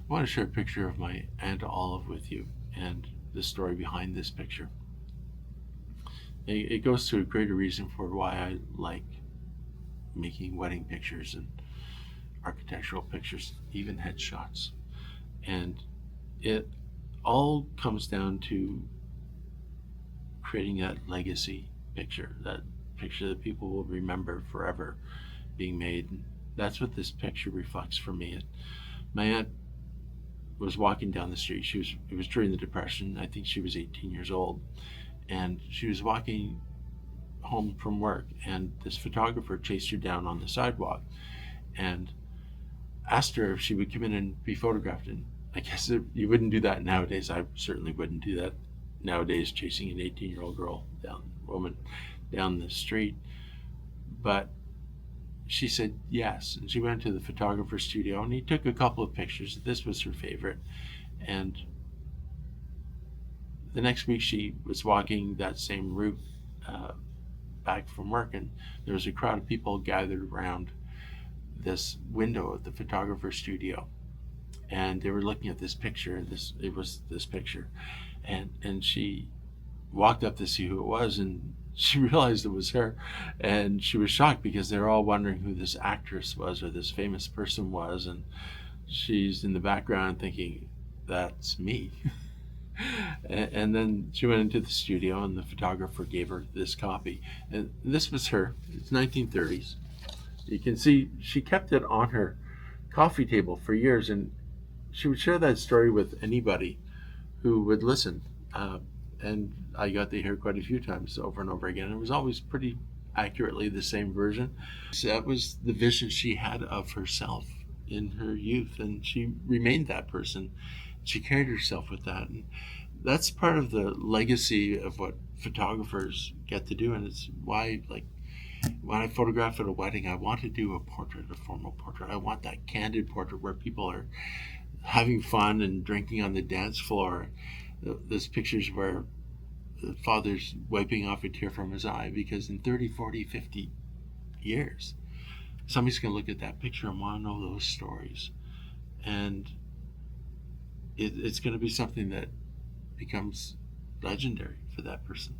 I want to share a picture of my Aunt Olive with you and the story behind this picture. It goes to a greater reason for why I like making wedding pictures and architectural pictures, even headshots. And it all comes down to creating that legacy picture, that picture that people will remember forever being made. And that's what this picture reflects for me. My aunt was walking down the street. It was during the Depression. I think she was 18 years old, and she was walking home from work, and this photographer chased her down on the sidewalk and asked her if she would come in and be photographed. And I guess you wouldn't do that nowadays. I certainly wouldn't do that nowadays, chasing an 18-year-old woman down the street. But she said yes, and she went to the photographer's studio, and he took a couple of pictures. This was her favorite. And the next week she was walking that same route back from work, and there was a crowd of people gathered around this window of the photographer's studio, and they were looking at this picture. It was this picture, and she walked up to see who it was, and she realized it was her, and she was shocked because they were all wondering who this actress was or this famous person was, and she's in the background thinking, that's me. And then she went into the studio, and the photographer gave her this copy, and this was her. It's 1930s. You can see she kept it on her coffee table for years, and she would share that story with anybody who would listen. And I got to hear quite a few times over and over again. It was always pretty accurately the same version. So that was the vision she had of herself in her youth, and she remained that person. She carried herself with that, and that's part of the legacy of what photographers get to do. And it's why, like, when I photograph at a wedding, I want to do a portrait, a formal portrait. I want that candid portrait where people are having fun and drinking on the dance floor. There's pictures where the father's wiping off a tear from his eye, because in 30, 40, 50 years, somebody's going to look at that picture and want to know those stories. And it's going to be something that becomes legendary for that person.